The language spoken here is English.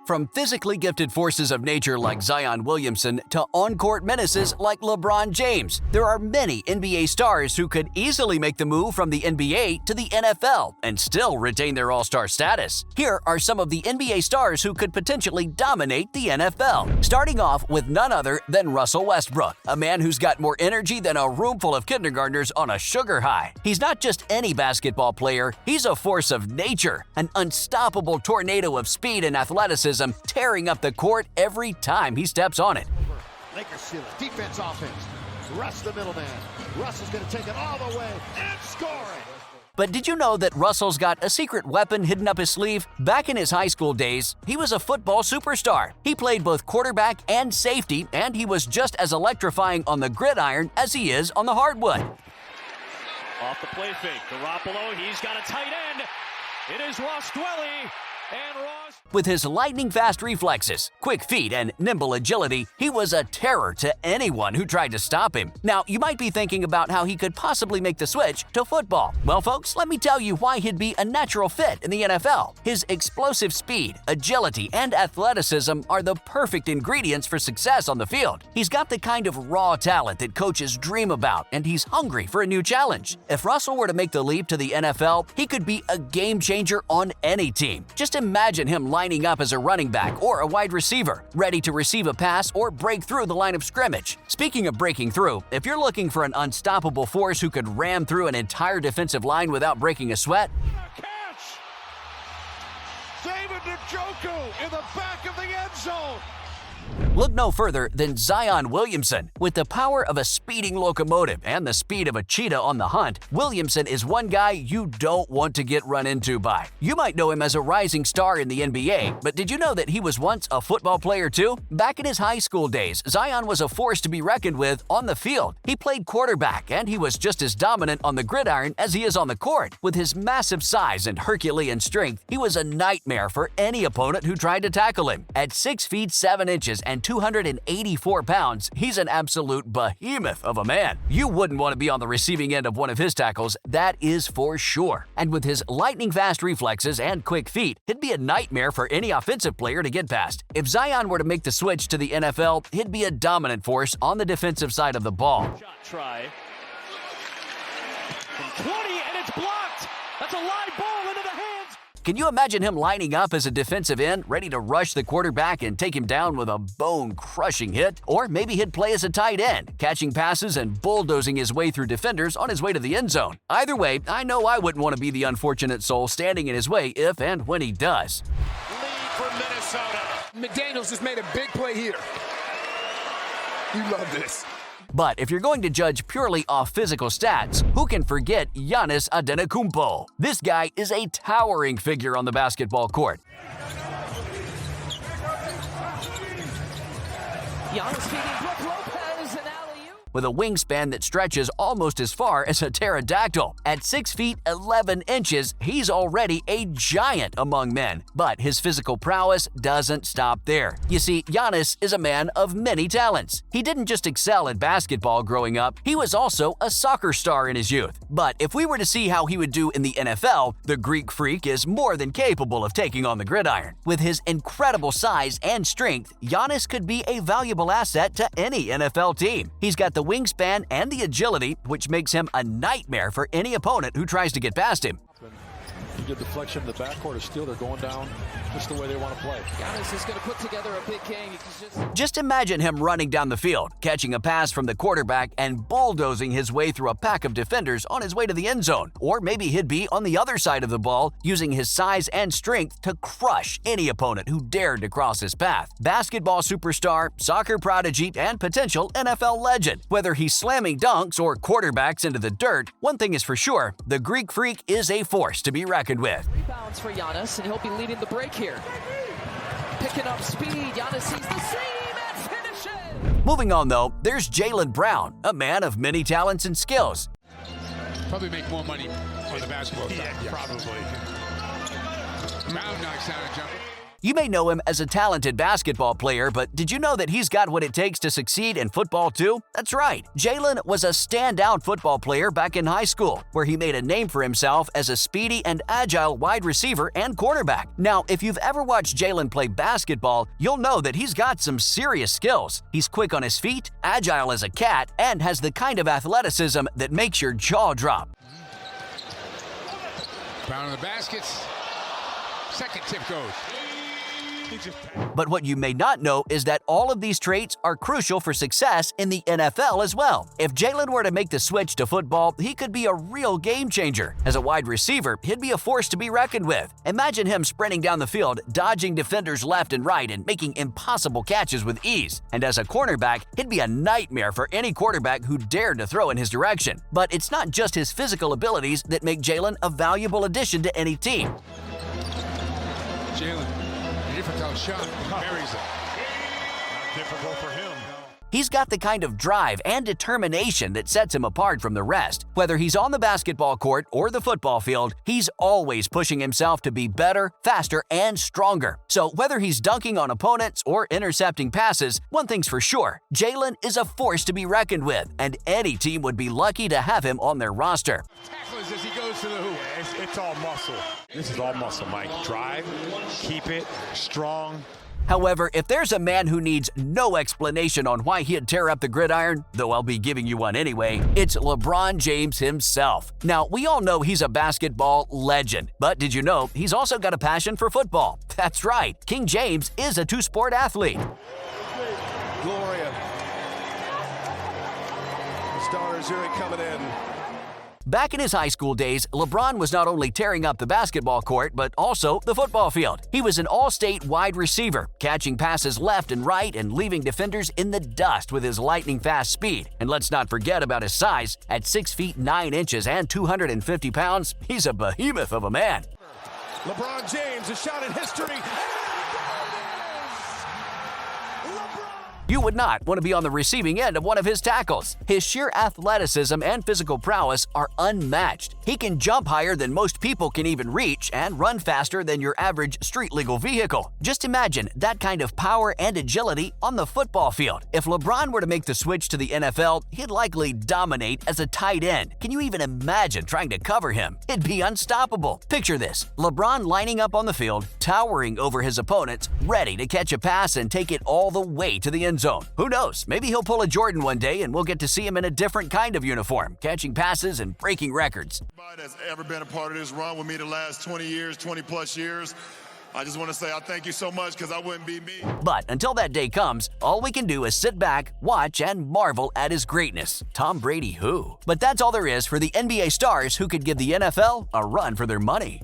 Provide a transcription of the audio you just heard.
From physically gifted forces of nature like Zion Williamson to on-court menaces like LeBron James, there are many NBA stars who could easily make the move from the NBA to the NFL and still retain their all-star status. Here are some of the NBA stars who could potentially dominate the NFL. Starting off with none other than Russell Westbrook, a man who's got more energy than a room full of kindergartners on a sugar high. He's not just any basketball player, he's a force of nature, an unstoppable tornado of speed and athleticism, tearing up the court every time he steps on it. Lakers seal it. Defense, offense. Russ the middleman. Russ is going to take it all the way and score it. But did you know that Russell's got a secret weapon hidden up his sleeve? Back in his high school days, he was a football superstar. He played both quarterback and safety, and he was just as electrifying on the gridiron as he is on the hardwood. Off the play fake, Garoppolo, he's got a tight end. It is Ross Dwelley. And Ross. With his lightning-fast reflexes, quick feet, and nimble agility, he was a terror to anyone who tried to stop him. Now, you might be thinking about how he could possibly make the switch to football. Well, folks, let me tell you why he'd be a natural fit in the NFL. His explosive speed, agility, and athleticism are the perfect ingredients for success on the field. He's got the kind of raw talent that coaches dream about, and he's hungry for a new challenge. If Russell were to make the leap to the NFL, he could be a game-changer on any team. Just imagine him lining up as a running back or a wide receiver, ready to receive a pass or break through the line of scrimmage. Speaking of breaking through, if you're looking for an unstoppable force who could ram through an entire defensive line without breaking a sweat, Catch! David Njoku in the back of the end zone. look no further than Zion Williamson. With the power of a speeding locomotive and the speed of a cheetah on the hunt, Williamson is one guy you don't want to get run into by. You might know him as a rising star in the NBA, but did you know that he was once a football player too? Back in his high school days, Zion was a force to be reckoned with on the field. He played quarterback, and he was just as dominant on the gridiron as he is on the court. With his massive size and Herculean strength, he was a nightmare for any opponent who tried to tackle him. At 6 feet 7 inches and 284 pounds, he's an absolute behemoth of a man. You wouldn't want to be on the receiving end of one of his tackles, that is for sure. And with his lightning-fast reflexes and quick feet, it'd be a nightmare for any offensive player to get past. If Zion were to make the switch to the NFL, he'd be a dominant force on the defensive side of the ball. Shot try. From 20, and it's blocked. That's a live ball into the hands. Can you imagine him lining up as a defensive end, ready to rush the quarterback and take him down with a bone-crushing hit? Or maybe he'd play as a tight end, catching passes and bulldozing his way through defenders on his way to the end zone. Either way, I know I wouldn't want to be the unfortunate soul standing in his way if and when he does. Lead for Minnesota. McDaniels just made a big play here. You love this. But if you're going to judge purely off physical stats, who can forget Giannis Antetokounmpo? This guy is a towering figure on the basketball court. Giannis feeding Brook Lopez and alley-oop. With a wingspan that stretches almost as far as a pterodactyl. At 6 feet 11 inches, he's already a giant among men. But his physical prowess doesn't stop there. You see, Giannis is a man of many talents. He didn't just excel at basketball growing up, he was also a soccer star in his youth. But if we were to see how he would do in the NFL, the Greek freak is more than capable of taking on the gridiron. With his incredible size and strength, Giannis could be a valuable asset to any NFL team. He's got the wingspan and the agility, which makes him a nightmare for any opponent who tries to get past him. Good deflection in the backcourt is still, they're going down just the way they want to play. Giannis is going to put together a big game. Just imagine him running down the field, catching a pass from the quarterback and bulldozing his way through a pack of defenders on his way to the end zone. Or maybe he'd be on the other side of the ball, using his size and strength to crush any opponent who dared to cross his path. Basketball superstar, soccer prodigy, and potential NFL legend. Whether he's slamming dunks or quarterbacks into the dirt, one thing is for sure, the Greek freak is a force to be reckoned with. Rebounds for Giannis, and he'll be leading the break here. Picking up speed, Giannis sees the seam and finishes! Moving on though, there's Jaylen Brown, a man of many talents and skills. Probably make more money on the basketball side. Yeah, probably. Brown knocks down a jumper. You may know him as a talented basketball player, but did you know that he's got what it takes to succeed in football too? That's right. Jalen was a standout football player back in high school, where he made a name for himself as a speedy and agile wide receiver and quarterback. Now, if you've ever watched Jalen play basketball, you'll know that he's got some serious skills. He's quick on his feet, agile as a cat, and has the kind of athleticism that makes your jaw drop. Pound of the baskets. Second tip goes. But what you may not know is that all of these traits are crucial for success in the NFL as well. If Jalen were to make the switch to football, he could be a real game changer. As a wide receiver, he'd be a force to be reckoned with. Imagine him sprinting down the field, dodging defenders left and right, and making impossible catches with ease. And as a cornerback, he'd be a nightmare for any quarterback who dared to throw in his direction. But it's not just his physical abilities that make Jalen a valuable addition to any team. Jalen, a difficult shot. Buries it. Not difficult for him. He's got the kind of drive and determination that sets him apart from the rest. Whether he's on the basketball court or the football field, he's always pushing himself to be better, faster, and stronger. So whether he's dunking on opponents or intercepting passes, one thing's for sure, Jalen is a force to be reckoned with, and any team would be lucky to have him on their roster. Tackles as he goes to the hoop. It's all muscle. This is all muscle, Mike. Drive, keep it strong. However, if there's a man who needs no explanation on why he'd tear up the gridiron, though I'll be giving you one anyway, it's LeBron James himself. Now, we all know he's a basketball legend, but did you know he's also got a passion for football? That's right, King James is a two-sport athlete. Gloria. The Stars here coming in. Back in his high school days, LeBron was not only tearing up the basketball court, but also the football field. He was an all-state wide receiver, catching passes left and right and leaving defenders in the dust with his lightning-fast speed. And let's not forget about his size. At 6 feet 9 inches and 250 pounds, he's a behemoth of a man. LeBron James, a shot in history. You would not want to be on the receiving end of one of his tackles. His sheer athleticism and physical prowess are unmatched. He can jump higher than most people can even reach and run faster than your average street-legal vehicle. Just imagine that kind of power and agility on the football field. If LeBron were to make the switch to the NFL, he'd likely dominate as a tight end. Can you even imagine trying to cover him? It'd be unstoppable. Picture this, LeBron lining up on the field, towering over his opponents, ready to catch a pass and take it all the way to the end zone. Who knows? Maybe he'll pull a Jordan one day and we'll get to see him in a different kind of uniform, catching passes and breaking records. Everybody that's ever been a part of this run with me the last 20 years, 20 plus years, I just want to say I thank you so much because I wouldn't be me. But until that day comes, all we can do is sit back, watch, and marvel at his greatness. Tom Brady who? But that's all there is for the NBA stars who could give the NFL a run for their money.